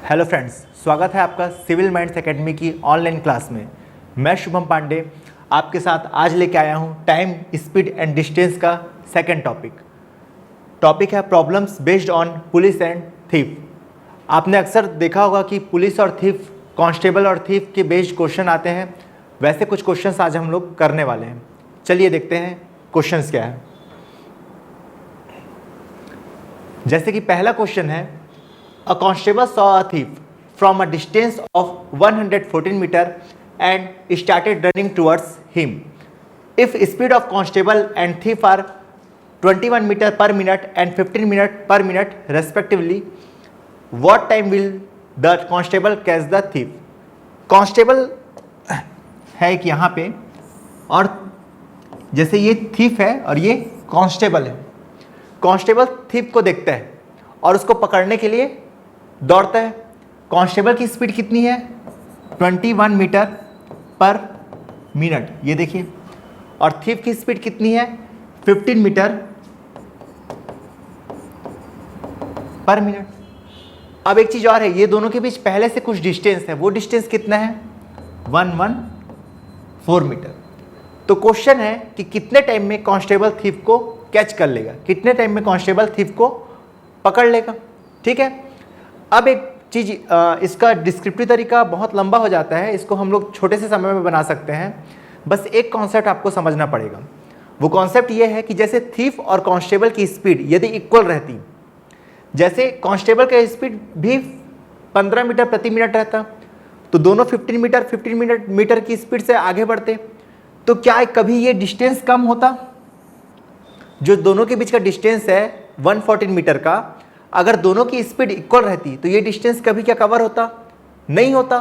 Hello friends, स्वागत है आपका सिविल माइंड्स एकेडमी की ऑनलाइन क्लास में। मैं शुभम पांडे आपके साथ आज लेके आया हूँ टाइम, स्पीड एंड डिस्टेंस का सेकंड टॉपिक है problems based on police and thief. आपने अक्सर देखा होगा कि पुलिस और थीफ, कांस्टेबल और थीफ के बेस्ड क्वेश्चन आते हैं। वैसे कुछ क्वेश्चंस आज हम लोग करने वाले हैं। चलिए देखते हैं क्वेश्चंस क्या है। जैसे कि पहला क्वेश्चन है, A constable saw a thief from a distance of 114 meter and started running towards him. If speed of constable and thief are 21 meter per minute and 15 minute per minute respectively, what time will the constable catch the thief? Constable है एक यहाँ पे, और जैसे ये thief है और ये constable है। Constable thief को देखता है और उसको पकड़ने के लिए दौड़ता है। कांस्टेबल की स्पीड कितनी है? 21 मीटर पर मिनट, ये देखिए। और थीफ की स्पीड कितनी है? 15 मीटर पर मिनट। अब एक चीज और है, ये दोनों के बीच पहले से कुछ डिस्टेंस है। वो डिस्टेंस कितना है? 114 मीटर। तो क्वेश्चन है कि कितने टाइम में कांस्टेबल थीफ को कैच कर लेगा, कितने टाइम में कांस्टेबल थीफ को पकड़ लेगा। ठीक है। अब एक चीज़, इसका डिस्क्रिप्टिव तरीका बहुत लंबा हो जाता है, इसको हम लोग छोटे से समय में बना सकते हैं। बस एक कॉन्सेप्ट आपको समझना पड़ेगा। वो कॉन्सेप्ट ये है कि जैसे थीफ और कांस्टेबल की स्पीड यदि इक्वल रहती, जैसे कांस्टेबल का स्पीड भी 15 मीटर प्रति मिनट रहता, तो दोनों 15 मीटर की स्पीड से आगे बढ़ते, तो क्या कभी ये डिस्टेंस कम होता? जो दोनों के बीच का डिस्टेंस है 114 मीटर का, अगर दोनों की स्पीड इक्वल रहती तो ये डिस्टेंस कभी क्या कवर होता? नहीं होता,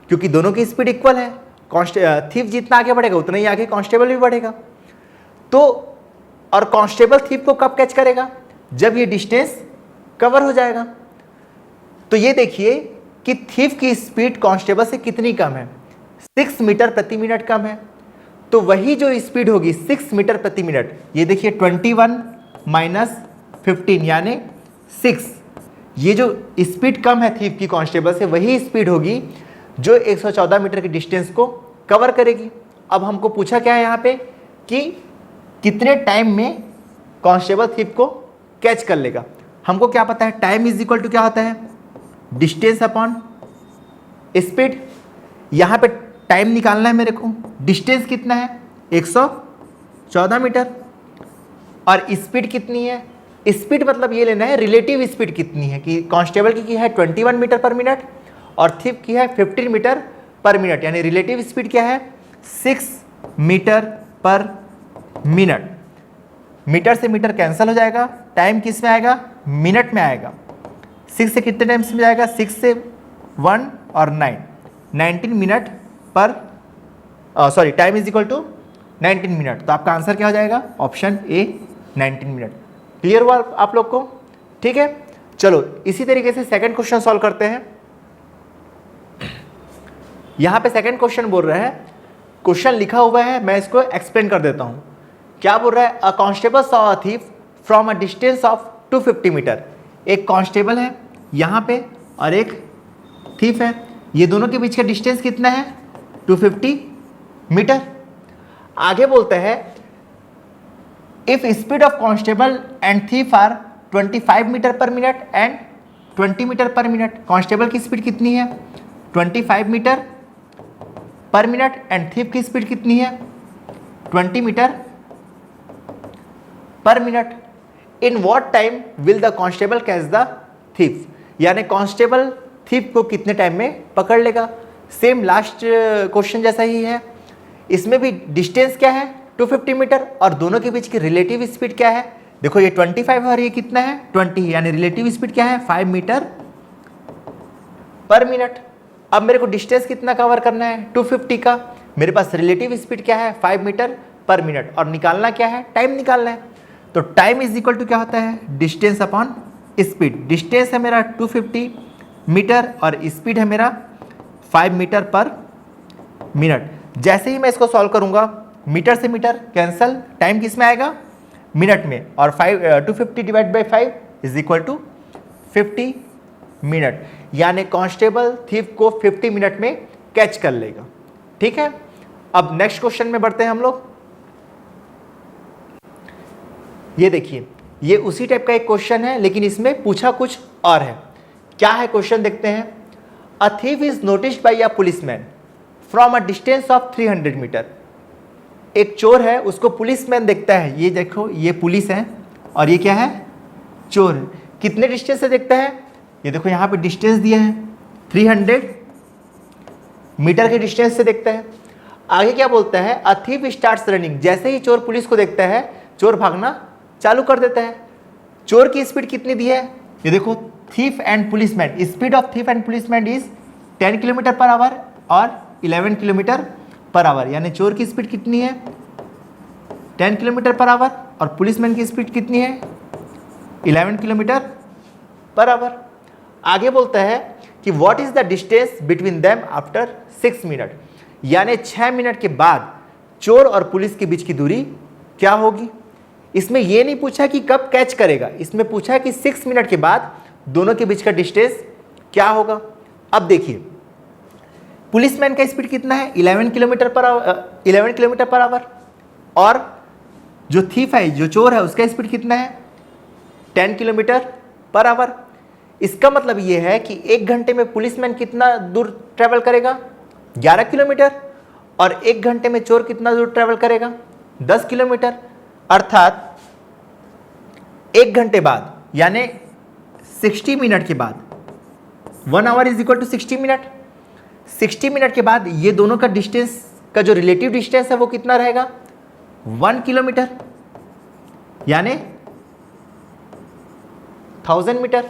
क्योंकि दोनों की स्पीड इक्वल है। थीफ जितना आगे बढ़ेगा उतना ही आगे कांस्टेबल भी बढ़ेगा। तो और कांस्टेबल थीफ को कब कैच करेगा? जब ये डिस्टेंस कवर हो जाएगा। तो ये देखिए कि थीफ की स्पीड कांस्टेबल से कितनी कम है? 6 मीटर प्रति मिनट कम है। तो वही जो स्पीड होगी 6 मीटर प्रति मिनट, ये देखिए 21 माइनस 15 यानी 6। ये जो स्पीड कम है थीफ की कांस्टेबल से, वही स्पीड होगी जो 114 मीटर की डिस्टेंस को कवर करेगी। अब हमको पूछा क्या है यहाँ पे कि कितने टाइम में कांस्टेबल थीफ को कैच कर लेगा। हमको क्या पता है? टाइम इज इक्वल टू क्या होता है? Distance upon speed. यहाँ पे टाइम निकालना है मेरे को। डिस्टेंस कितना है? 114 मीटर। और स्पीड कितनी है? स्पीड मतलब ये लेना है रिलेटिव स्पीड कितनी है, कि कांस्टेबल की है 21 मीटर पर मिनट और थीफ की है 15 मीटर पर मिनट, यानी रिलेटिव स्पीड क्या है? 6 मीटर पर मिनट। मीटर से मीटर कैंसिल हो जाएगा, टाइम किस में आएगा? मिनट में आएगा। 6 से कितने टाइम्स में जाएगा? 6 से 1 और 9, 19 मिनट पर time is equal to 19 minute. तो आपका आंसर क्या हो जाएगा? Option A, 19 minute. क्लियर हुआ आप लोग को? ठीक है। चलो इसी तरीके से सेकंड क्वेश्चन सॉल्व करते हैं। यहां पे सेकंड क्वेश्चन बोल रहा है, क्वेश्चन लिखा हुआ है, मैं इसको एक्सप्लेन कर देता हूं। क्या बोल रहा है? A constable saw a thief from a distance of 250 metre. एक कांस्टेबल है यहां पे और एक थीफ है। ये दोनों के बीच का डिस्टेंस कितना है? 250 मीटर। आगे बोलते हैं if speed of constable and thief are 25 metre per minute and 20 metre per minute. Constable की स्पीड कितनी है? 25 metre per minute and thief की स्पीड कितनी है? 20 metre per minute. In what time will the constable catch the thief? यानी constable thief को कितने time में पकड़ लेगा? सेम लास्ट क्वेश्चन जैसा ही है। इसमें भी डिस्टेंस क्या है? 250 मीटर और दोनों के बीच की रिलेटिव स्पीड क्या है? देखो ये 25 है और ये कितना है? 20, यानी रिलेटिव स्पीड क्या है? 5 मीटर पर मिनट। अब मेरे को डिस्टेंस कितना कवर करना है? 250 का। मेरे पास रिलेटिव स्पीड क्या है? 5 मीटर पर मिनट। और निकालना क्या है? टाइम निकालना है। तो टाइम इज इक्वल टू क्या होता है? Distance upon speed. डिस्टेंस है मेरा 250 मीटर और स्पीड है मेरा 5 मीटर पर मिनट। जैसे ही मैं इसको सॉल्व करूंगा, मीटर से मीटर कैंसल, टाइम किस में आएगा? मिनट में। और 250 divide by 5 is equal to 50 minute, यानी कांस्टेबल थीफ को 50 मिनट में कैच कर लेगा। ठीक है, अब नेक्स्ट क्वेश्चन में बढ़ते हैं हम लोग। ये देखिए, ये उसी टाइप का एक क्वेश्चन है, लेकिन इसमें पूछा कुछ और है। क्या है क्वेश्चन, देखते हैं। A thief is noticed by a policeman from a distance of 300 metre. एक चोर है, उसको पुलिसमैन देखता है। ये देखो, ये पुलिस है और ये क्या है, चोर है। कितने डिस्टेंस से देखता है, ये देखो यहाँ पे डिस्टेंस दिया है, 300 मीटर के डिस्टेंस से देखता है। आगे क्या बोलता है, अ थीफ स्टार्ट्स रनिंग। जैसे ही चोर पुलिस को देखता है, चोर भागना चालू कर देता है। चोर की स्पीड कितनी दी है, ये देखो, thief and policeman, speed of thief and policeman is 10 kilometre per hour और 11 किलोमीटर पर आवर। यानी चोर की स्पीड कितनी है, 10 किलोमीटर पर आवर, और पुलिसमैन की स्पीड कितनी है, 11 किलोमीटर पर आवर। आगे बोलता है कि what is the distance between them after 6 minute. यानी 6 मिनट के बाद चोर और पुलिस के बीच की दूरी क्या होगी। इसमें यह नहीं पूछा कि कब कैच करेगा, इसमें पूछा कि 6 मिनट के बाद दोनों के बीच का डिस्टेंस क्या होगा। अब देखिए, पुलिसमैन का स्पीड कितना है, 11 किलोमीटर पर आवर, और जो थीफ है, जो चोर है, उसका स्पीड कितना है, 10 किलोमीटर पर आवर। इसका मतलब यह है कि 1 घंटे में पुलिसमैन कितना दूर ट्रैवल करेगा, 11 किलोमीटर, और 1 घंटे में चोर कितना दूर ट्रैवल करेगा, 10 किलोमीटर। अर्थात 1 घंटे बाद, यानी 60 मिनट के बाद, 1 hour is equal to 60 minute. 60 minute के बाद ये दोनों का डिस्टेंस का जो रिलेटिव डिस्टेंस है वो कितना रहेगा, 1 किलोमीटर, यानी 1000 मीटर।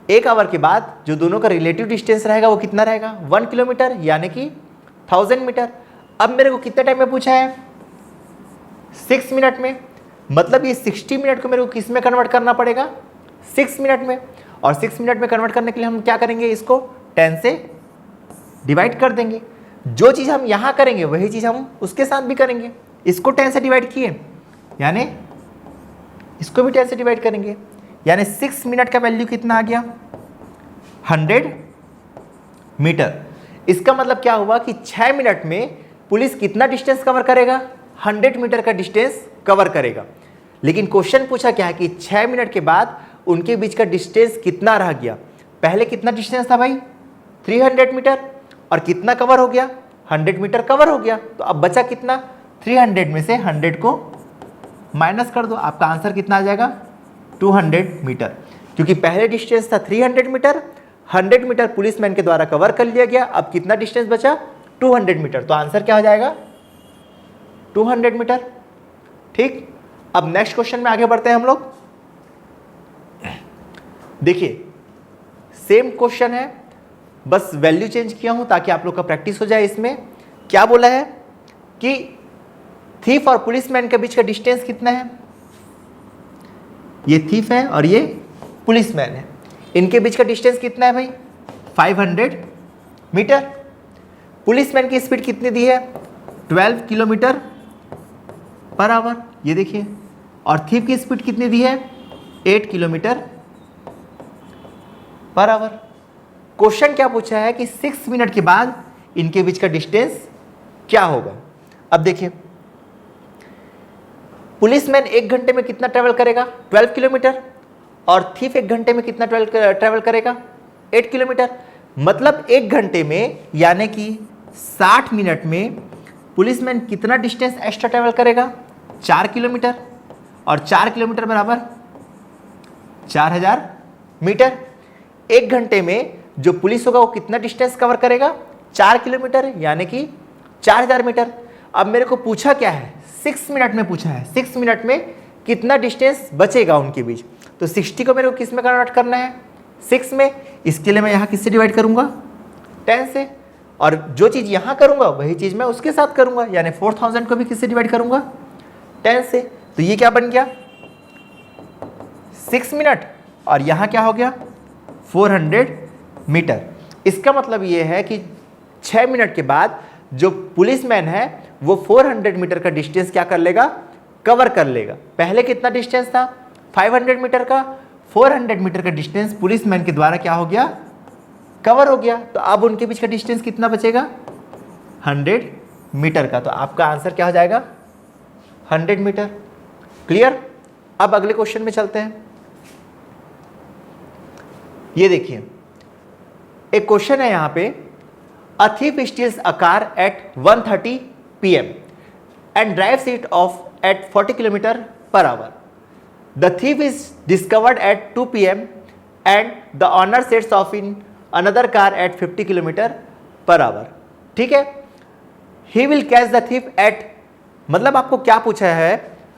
1 आवर के बाद जो दोनों का रिलेटिव डिस्टेंस रहेगा वो कितना रहेगा, 1 किलोमीटर, यानी कि 1000 मीटर। अब मेरे को कितने टाइम में पूछा है, 6 मिनट में। मतलब ये 60 मिनट को मेरे को किस में कन्वर्ट करना पड़ेगा, 6 मिनट में। और 6 मिनट में कन्वर्ट करने के लिए हम क्या करेंगे, इसको 10 से डिवाइड कर देंगे। जो चीज़ हम यहाँ करेंगे वही चीज़ हम उसके साथ भी करेंगे। इसको 10 से डिवाइड किए, यानी इसको भी 10 से डिवाइड करेंगे, यानी 6 मिनट का वैल्यू कितना आ गया, 100 मीटर। इसका मतलब क्या हुआ कि 6 मिनट में पुलिस कितना डिस्टेंस कवर करेगा, 100 मीटर का डिस्टेंस कवर करेगा। लेकिन क्वेश्चन पूछा क्या है कि 6 मिनट के बाद उनके बीच का डिस्टेंस कितना रह गया। पहले कितना डिस्टेंस था भाई, 300 मीटर, और कितना कवर हो गया, 100 मीटर कवर हो गया। तो अब बचा कितना, 300 में से 100 को माइनस कर दो, आपका आंसर कितना आ जाएगा, 200 मीटर। क्योंकि पहले डिस्टेंस था 300 मीटर, 100 मीटर पुलिसमैन के द्वारा कवर कर लिया गया। अब कितना डिस्टेंस बचा, 200 मीटर। तो आंसर क्या हो जाएगा, 200 मीटर। ठीक, अब नेक्स्ट क्वेश्चन में आगे बढ़ते हैं हम लोग। देखिए, सेम क्वेश्चन है, बस वैल्यू चेंज किया हूं ताकि आप लोग का प्रैक्टिस हो जाए। इसमें क्या बोला है कि थीफ और पुलिसमैन के बीच का डिस्टेंस कितना है, ये थीफ है और ये पुलिसमैन है, इनके बीच का डिस्टेंस कितना है भाई, 500 मीटर। पुलिसमैन की स्पीड कितनी दी है, 12 किलोमीटर पर आवर, ये देखिए, और थीफ की स्पीड कितनी दी है, 8 किलोमीटर पर आवर। क्वेश्चन क्या पूछा है कि 6 मिनट के बाद इनके बीच का डिस्टेंस क्या होगा। अब देखिए, पुलिसमैन 1 घंटे में कितना ट्रैवल करेगा, 12 किलोमीटर, और थीफ 1 घंटे में कितना ट्रैवल करेगा, 8 किलोमीटर। मतलब 1 घंटे में, यानी कि 60 मिनट में पुलिसमैन कितना डिस्टेंस एक्स्ट्रा ट्रैवल करेगा, 4 किलोमीटर, और 4 किलोमीटर बराबर 4000 मीटर। 1 घंटे में जो पुलिस होगा वो कितना डिस्टेंस कवर करेगा, 4 किलोमीटर, यानी कि 4000 मीटर। अब मेरे को पूछा क्या है, 6 मिनट में पूछा है, 6 मिनट में कितना डिस्टेंस बचेगा उनके बीच। तो 60 को मेरे को किस में कन्वर्ट करना है, 6 में। इसके लिए मैं यहाँ किससे डिवाइड करूँगा, 10 से, और जो चीज़ यहाँ करूँगा वही चीज़ मैं उसके साथ करूँगा, यानी 4000 को भी किससे डिवाइड करूँगा, 10 से। तो ये क्या बन गया, 6 मिनट, और यहाँ क्या हो गया, 400 मीटर। इसका मतलब ये है कि 6 मिनट के बाद जो पुलिसमैन है वो 400 मीटर का डिस्टेंस क्या कर लेगा, कवर कर लेगा। पहले कितना डिस्टेंस था, 500 मीटर का, 400 मीटर का डिस्टेंस पुलिसमैन के द्वारा क्या हो गया, कवर हो गया। तो अब उनके बीच का डिस्टेंस कितना बचेगा, 100 मीटर का। तो आपका आंसर क्या हो जाएगा, 100 मीटर। क्लियर। अब अगले क्वेश्चन में चलते हैं। ये देखिए एक क्वेश्चन है यहां पे, a thief steals a car at 1:30 PM and drives it off at 40 km per hour. The thief is discovered at 2 PM and the owner sets off in another car at 50 km per hour. ठीक है, he will catch the thief at, मतलब आपको क्या पूछा है,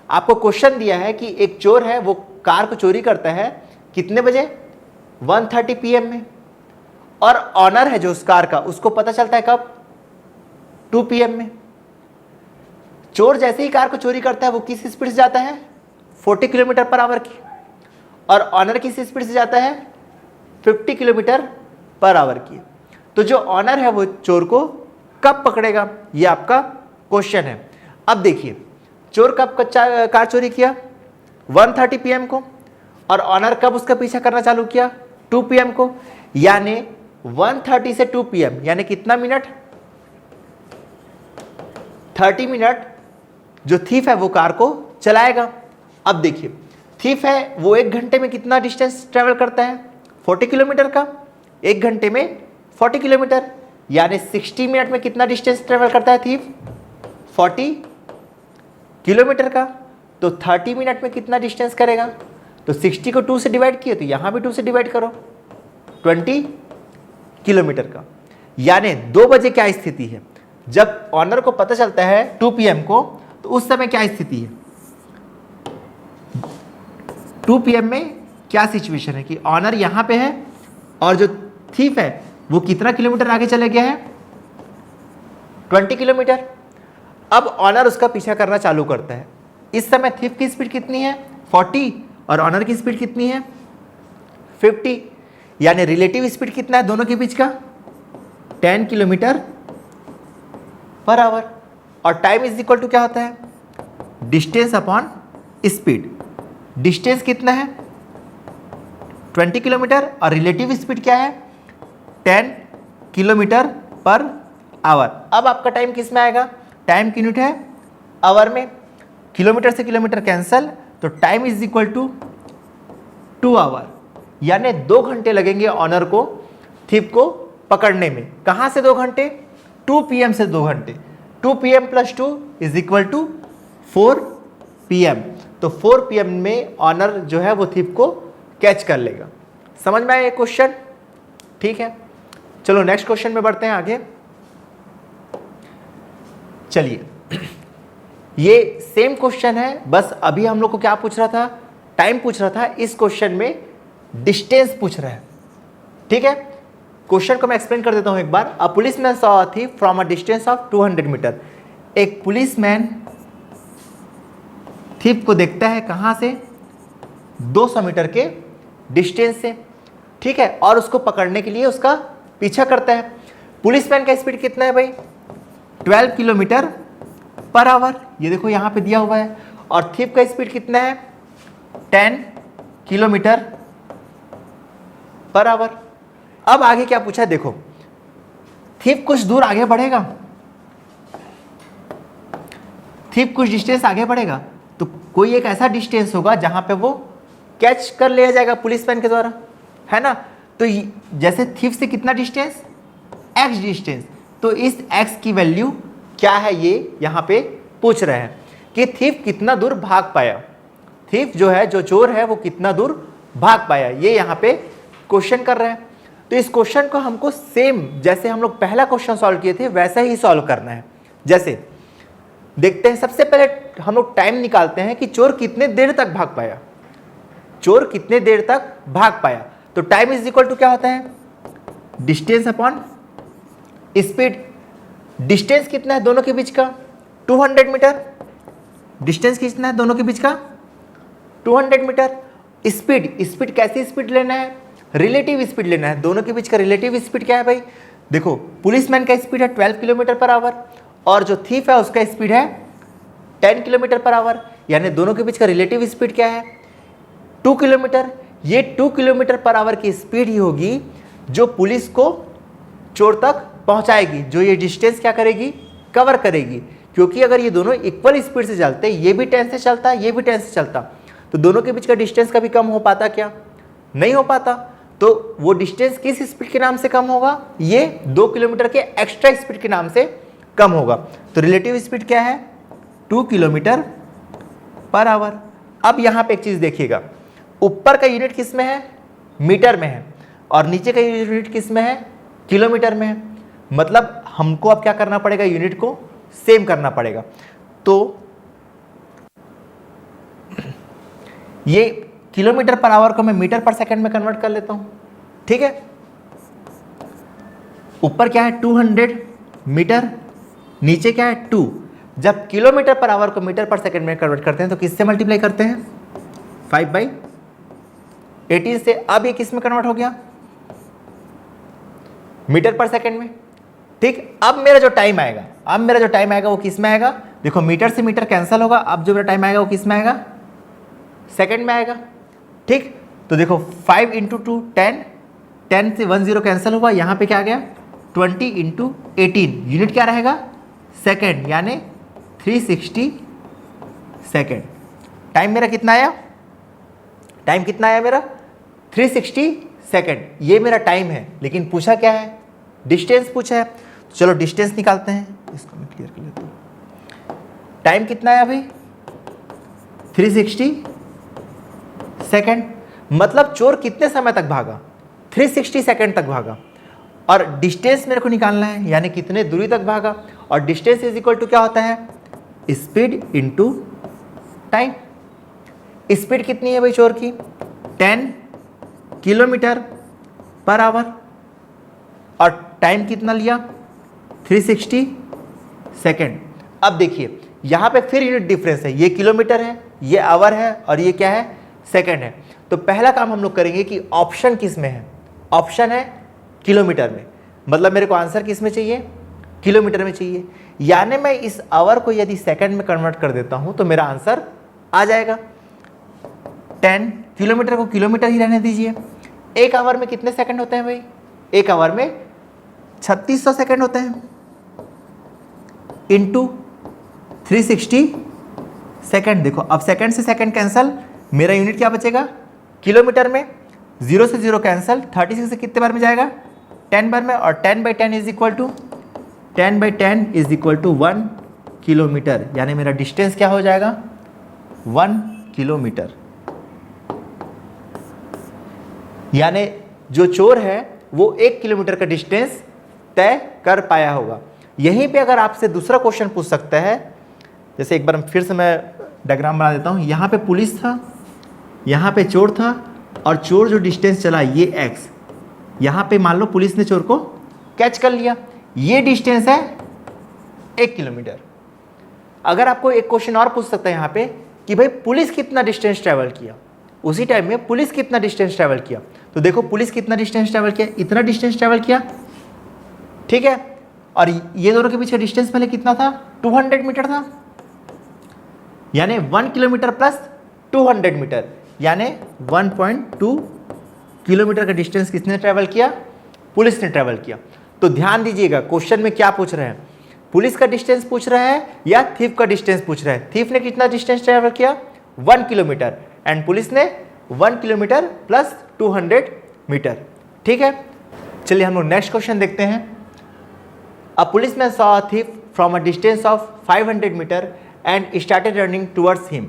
आपको question दिया है कि एक चोर है वो कार को चोरी करता है कितने बजे, 1:30 PM में, और ऑनर है जो उस कार का उसको पता चलता है कब, 2 PM में। चोर जैसे ही कार को चोरी करता है वो किस स्पीड से जाता है, 40 किलोमीटर पर आवर की, और ऑनर किस स्पीड से जाता है, 50 किलोमीटर पर आवर की। तो जो ऑनर है वो चोर को कब पकड़ेगा, ये आपका क्वेश्चन है। अब देखिए चोर कब कार चोरी किया, 1:30 PM को, और ऑनर कब उसका पीछा करना चालू किया, 2 PM को। यानी 1:30 से 2 PM यानी कितना मिनट, 30 मिनट जो थीफ है वो कार को चलाएगा। अब देखिए थीफ है वो 1 घंटे में कितना डिस्टेंस ट्रेवल करता है, 40 किलोमीटर का, 1 घंटे में 40 किलोमीटर, यानी 60 मिनट में कितना डिस्टेंस ट्रेवल करता है थीफ, 40 किलोमीटर का। तो 30 मिनट में कितना डिस्टेंस करेगा, तो 60 को 2 से डिवाइड किए तो यहाँ भी 2 से डिवाइड करो, 20 किलोमीटर का। यानी 2 बजे क्या स्थिति है, जब ऑनर को पता चलता है 2 PM को, तो उस समय क्या स्थिति है, 2 PM में क्या सिचुएशन है कि ऑनर यहां पे है और जो थीफ है वो कितना किलोमीटर आगे चले गया है, 20 किलोमीटर। अब ऑनर उसका पीछा करना चालू करता है। इस समय थीफ की स्पीड कितनी है, 40, और ऑनर की स्पीड कितनी है, 50। यानी रिलेटिव स्पीड कितना है दोनों के बीच का, 10 किलोमीटर पर आवर। और टाइम इज इक्वल टू क्या होता है, डिस्टेंस अपॉन स्पीड। डिस्टेंस कितना है, 20 किलोमीटर, और रिलेटिव स्पीड क्या है, 10 किलोमीटर पर आवर। अब आपका टाइम किस में आएगा, टाइम की यूनिट है आवर में, किलोमीटर से किलोमीटर कैंसल, तो time is equal to 2 hour. यानी 2 घंटे लगेंगे ऑनर को थीफ को पकड़ने में। कहां से 2 घंटे, 2 PM से 2 घंटे। 2 PM + 2 is equal to 4 PM। तो 4 PM में ऑनर जो है वो थीफ को कैच कर लेगा। समझ में आया ये क्वेश्चन, ठीक है। चलो नेक्स्ट क्वेश्चन में बढ़ते हैं आगे। चलिए ये सेम क्वेश्चन है, बस अभी हम लोग को क्या पूछ रहा था, टाइम पूछ रहा था। इस क्वेश्चन में डिस्टेंस पूछ रहा है, ठीक है। क्वेश्चन को मैं एक्सप्लेन कर देता हूं एक बार। A policeman saw a thief from a distance of 200 metre. एक पुलिसमैन थीफ को देखता है कहां से, 200 मीटर के डिस्टेंस से, ठीक है, और उसको पकड़ने के लिए उसका पीछा करता है। पुलिसमैन का स्पीड कितना है भाई, 12 किलोमीटर पर आवर, ये देखो यहां पे दिया हुआ है। और थीफ का स्पीड कितना है, 10 किलोमीटर पर आवर। अब आगे क्या पूछा, देखो थीफ कुछ दूर आगे बढ़ेगा, थीफ कुछ डिस्टेंस आगे बढ़ेगा, तो कोई एक ऐसा डिस्टेंस होगा जहां पे वो कैच कर लिया जाएगा पुलिसमैन के द्वारा, है ना। तो जैसे थीफ से कितना डिस्टेंस, x डिस्टेंस, तो इस x की वैल्यू क्या है, ये यहां पे पूछ रहे हैं कि थीफ कितना दूर भाग पाया, थीफ जो है, जो चोर है, वो कितना दूर भाग पाया, ये यहां पे क्वेश्चन कर रहे हैं। तो इस क्वेश्चन को हमको सेम जैसे हम लोग पहला क्वेश्चन सॉल्व किए थे वैसा ही सॉल्व करना है। जैसे देखते हैं, सबसे पहले हम लोग टाइम निकालते हैं कि चोर कितने देर तक भाग पाया, चोर कितने देर तक भाग पाया। तो टाइम इज इक्वल टू क्या होता है, डिस्टेंस अपॉन स्पीड। डिस्टेंस कितना है दोनों के बीच का, 200 मीटर। डिस्टेंस कितना है दोनों के बीच का, 200 मीटर। स्पीड, स्पीड कैसी स्पीड लेना है, रिलेटिव स्पीड लेना है। दोनों के बीच का रिलेटिव स्पीड क्या है भाई, देखो पुलिसमैन का स्पीड है 12 किलोमीटर पर आवर और जो थीफ है उसका स्पीड है 10 किलोमीटर पर आवर। यानी दोनों के बीच का रिलेटिव स्पीड क्या है, 2 किलोमीटर। ये 2 किलोमीटर पर आवर की स्पीड ही होगी जो पुलिस को चोर तक पहुंचाएगी, जो ये डिस्टेंस क्या करेगी, कवर करेगी। क्योंकि अगर ये दोनों इक्वल स्पीड से चलते, ये भी 10 से चलता, ये भी 10 से चलता, तो दोनों के बीच का डिस्टेंस कभी कम हो पाता क्या? नहीं हो पाता। तो वो डिस्टेंस किस स्पीड के नाम से कम होगा? ये 2 किलोमीटर के एक्स्ट्रा स्पीड के नाम से कम होगा। तो रिलेटिव स्पीड क्या है? 2 किलोमीटर पर आवर। अब यहाँ पे एक चीज़ देखिएगा, ऊपर का यूनिट किस में है? मीटर में है, और नीचे का यूनिट किस में है? किलोमीटर में है। मतलब हमको अब क्या करना पड़ेगा? यूनिट को सेम करना पड़ेगा। तो ये किलोमीटर पर आवर को मैं मीटर पर सेकंड में कन्वर्ट कर लेता हूं, ठीक है। ऊपर क्या है? 200 मीटर, नीचे क्या है? 2। जब किलोमीटर पर आवर को मीटर पर सेकंड में कन्वर्ट करते हैं तो किससे मल्टीप्लाई करते हैं? 5/18 से। अब ये किस में कन्वर्ट हो गया? मीटर पर सेकंड में, ठीक। अब मेरा जो टाइम आएगा, वो किस में आएगा? देखो मीटर से मीटर कैंसिल होगा, अब जो मेरा टाइम आएगा वो किस में आएगा? सेकंड में आएगा, ठीक। तो देखो 5 × 2 10, 10 से 1 0 कैंसिल हुआ, यहाँ पे क्या आ गया? 20 × 18, यूनिट क्या रहेगा? सेकंड, यानी 360 सेकंड। टाइम मेरा कितना आया? टाइम कितना आया मेरा? 360 सेकंड। ये मेरा टाइम है, लेकिन पूछा क्या है? डिस्टेंस पूछा है। तो चलो डिस्टेंस निकालते हैं, इसको मैं क्लियर कर लेता हूँ। टाइम कितना है अभी? 360 सेकंड। मतलब चोर कितने समय तक भागा? 360 सेकंड तक भागा। और डिस्टेंस मेरे को निकालना है, यानी कितने दूरी तक भागा। और डिस्टेंस इज इक्वल टू क्या होता है? Speed into time. स्पीड कितनी है भाई चोर की? 10 किलोमीटर पर आवर। और टाइम कितना लिया? 360 सेकेंड। अब देखिए यहाँ पे फिर यूनिट डिफरेंस है, ये किलोमीटर है, ये आवर है, और ये क्या है? सेकेंड है। तो पहला काम हम लोग करेंगे कि ऑप्शन किस में है? ऑप्शन है किलोमीटर में। मतलब मेरे को आंसर किस में चाहिए? किलोमीटर में चाहिए। यानी मैं इस आवर को यदि सेकंड में कन्वर्ट कर देता हूं तो मेरा आंसर आ जाएगा। 10 किलोमीटर को किलोमीटर ही रहने दीजिए। एक आवर में कितने सेकंड होते हैं भाई? एक आवर में 3600 सेकंड होते हैं, इंटू 360 सेकंड। देखो अब सेकंड से सेकंड कैंसल, मेरा यूनिट क्या बचेगा? किलोमीटर में। 0 से 0 कैंसल, 36 से कितने बार में जाएगा? 10 बार में। और 10/10 इज इक्वल टू 1 किलोमीटर। यानी मेरा डिस्टेंस क्या हो जाएगा? 1 किलोमीटर। यानी जो चोर है वो 1 किलोमीटर का डिस्टेंस तय कर पाया होगा। यहीं पे अगर आपसे दूसरा क्वेश्चन पूछ सकता है, जैसे एक बार फिर से मैं डायग्राम बना देता हूँ। यहाँ पे पुलिस था, यहाँ पे चोर था, और चोर जो डिस्टेंस चला ये x। यहाँ पे मान लो पुलिस ने चोर को कैच कर लिया, ये डिस्टेंस है 1 किलोमीटर। अगर आपको एक क्वेश्चन और पूछ सकता है यहाँ पे कि भाई पुलिस कितना डिस्टेंस ट्रैवल किया, उसी टाइम में पुलिस कितना डिस्टेंस ट्रैवल किया, तो देखो पुलिस कितना डिस्टेंस ट्रैवल किया? इतना डिस्टेंस ट्रैवल किया, ठीक है। और ये दोनों के बीच का डिस्टेंस पहले कितना था? 200 मीटर था। यानी 1 किलोमीटर प्लस 200 मीटर, यानी 1.2 किलोमीटर का डिस्टेंस किसने ट्रैवल किया? पुलिस ने ट्रैवल किया। तो ध्यान दीजिएगा क्वेश्चन में क्या पूछ रहे हैं, पुलिस का डिस्टेंस पूछ रहा है या थीफ का डिस्टेंस पूछ रहा है। थीफ ने कितना डिस्टेंस ट्रैवल किया? 1 किलोमीटर, एंड पुलिस ने 1 किलोमीटर प्लस 200 मीटर, ठीक है। चलिए हम लोग नेक्स्ट क्वेश्चन देखते हैं। A policeman saw a thief from a distance of 500 metre and started running towards him.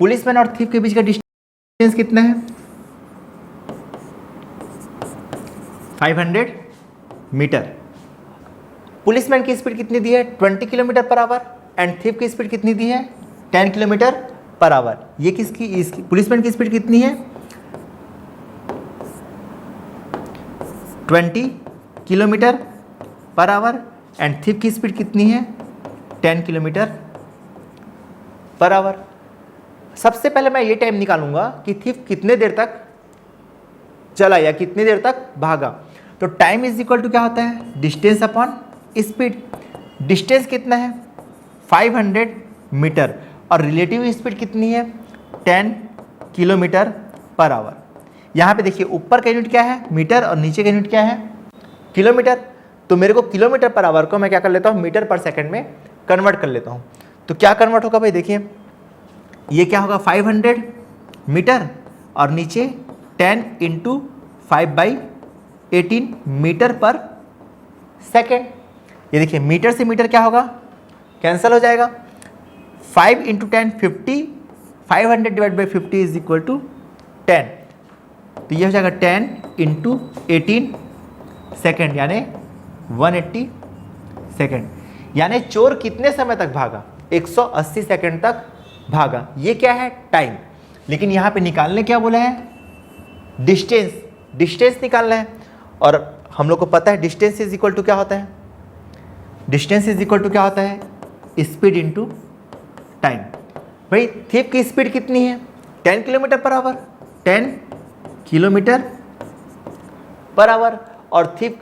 Policeman और थीफ के बीच का डिस्टेंस कितना है? 500 मीटर। पुलिसमैन की स्पीड कितनी दी है? 20 kilometre per hour, and thief की स्पीड कितनी दी है? 10 किलोमीटर पर आवर। ये किसकी? इसकी पुलिसमैन की स्पीड कितनी है? 20 kilometre per hour, and thief की स्पीड कितनी है? 10 किलोमीटर पर आवर। सबसे पहले मैं ये टाइम निकालूंगा कि थीफ कितने देर तक चला या कितनी देर तक भागा। तो टाइम इज इक्वल टू क्या होता है? Distance upon speed. डिस्टेंस कितना है? 500 मीटर, और रिलेटिव स्पीड कितनी है? 10 किलोमीटर पर आवर। यहाँ पे देखिए ऊपर का यूनिट क्या है मीटर और नीचे का यूनिट क्या है किलोमीटर। तो मेरे को किलोमीटर पर आवर को मैं क्या कर लेता हूँ मीटर पर सेकंड में कन्वर्ट कर लेता हूँ। तो क्या कन्वर्ट होगा भाई, देखिए ये क्या होगा 500 मीटर और नीचे 10 इंटू 5/18 मीटर पर सेकेंड। ये देखिए मीटर से मीटर क्या होगा कैंसिल हो जाएगा, 5 into 10 50, 500 divide by 50 is equal to 10। तो ये हो जाएगा 10 इंटू 18 सेकेंड यानी 180 सेकेंड। यानी चोर कितने समय तक भागा 180 सेकेंड तक भागा। ये क्या है टाइम, लेकिन यहाँ पे निकालने क्या बोला है डिस्टेंस, डिस्टेंस निकालना है। और हम लोग को पता है डिस्टेंस इज इक्वल टू क्या होता है, डिस्टेंस इज इक्वल टू क्या होता है स्पीड इंटू टाइम। भाई थीप की स्पीड कितनी है 10 kilometre per hour, 10 kilometre per hour. और थीप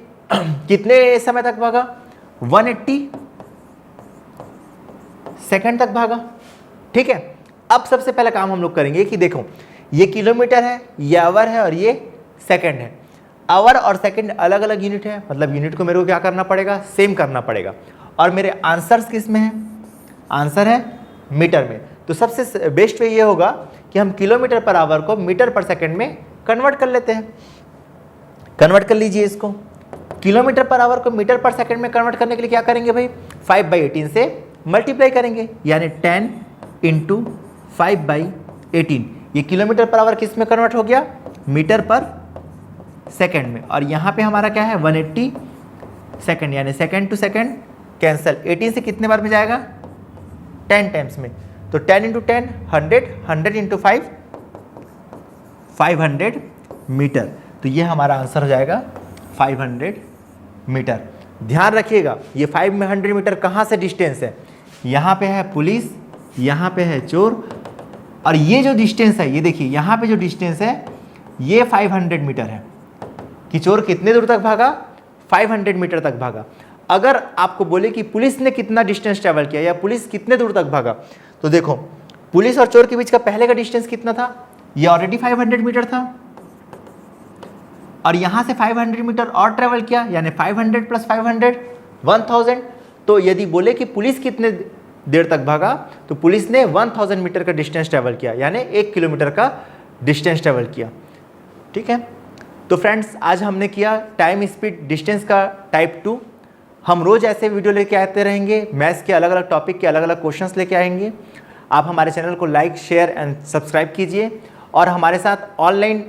कितने समय तक भागा 180 सेकंड तक भागा। ठीक है, अब सबसे पहला काम हम लोग करेंगे कि देखो ये किलोमीटर है, ये आवर है और ये सेकंड है। आवर और सेकंड अलग अलग यूनिट है, मतलब यूनिट को मेरे को क्या करना पड़ेगा सेम करना पड़ेगा। और मेरे आंसर्स किस में है, आंसर है मीटर में। तो सबसे बेस्ट वे ये होगा कि हम किलोमीटर पर आवर को मीटर पर सेकंड में कन्वर्ट कर लेते हैं। कन्वर्ट कर लीजिए इसको, किलोमीटर पर आवर को मीटर पर सेकंड में कन्वर्ट करने के लिए क्या करेंगे भाई 5/18 से मल्टीप्लाई करेंगे, यानी 10 इंटू 5/18। ये किलोमीटर पर आवर किस में कन्वर्ट हो गया मीटर पर सेकंड में। और यहाँ पे हमारा क्या है 180 सेकंड, यानी सेकंड टू सेकंड कैंसिल। 18 से कितने बार में जाएगा 10 टाइम्स में। तो 10 इंटू 10 100, 100 इंटू 5 500 मीटर। तो ये हमारा आंसर हो जाएगा 500 मीटर। ध्यान रखिएगा ये 500 मीटर कहाँ से डिस्टेंस है, यहाँ पे है पुलिस, यहाँ पे है चोर, और ये जो डिस्टेंस है ये देखिए यहाँ पे जो डिस्टेंस है ये 500 मीटर है कि चोर कितने दूर तक भागा 500 मीटर तक भागा। अगर आपको बोले कि पुलिस ने कितना डिस्टेंस ट्रेवल किया या पुलिस कितने दूर तक भागा, तो देखो पुलिस और चोर के बीच का पहले का डिस्टेंस कितना था, ये ऑलरेडी 500 मीटर था और यहाँ से 500 मीटर और ट्रेवल किया, यानी 500 प्लस 500 1000। तो यदि बोले कि पुलिस कितने देर तक भागा, तो पुलिस ने 1000 मीटर का डिस्टेंस ट्रेवल किया, यानी 1 किलोमीटर का डिस्टेंस ट्रेवल किया। ठीक है, तो फ्रेंड्स आज हमने किया टाइम स्पीड डिस्टेंस का टाइप 2। हम रोज़ ऐसे वीडियो लेके आते रहेंगे, मैथ्स के अलग अलग टॉपिक के अलग अलग क्वेश्चंस लेके आएंगे। आप हमारे चैनल को लाइक शेयर एंड सब्सक्राइब कीजिए और हमारे साथ ऑनलाइन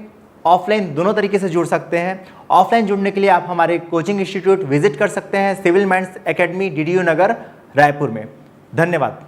ऑफलाइन दोनों तरीके से जुड़ सकते हैं। ऑफलाइन जुड़ने के लिए आप हमारे कोचिंग इंस्टीट्यूट विजिट कर सकते हैं, सिविल माइंड्स एकेडमी DDU नगर रायपुर में। धन्यवाद।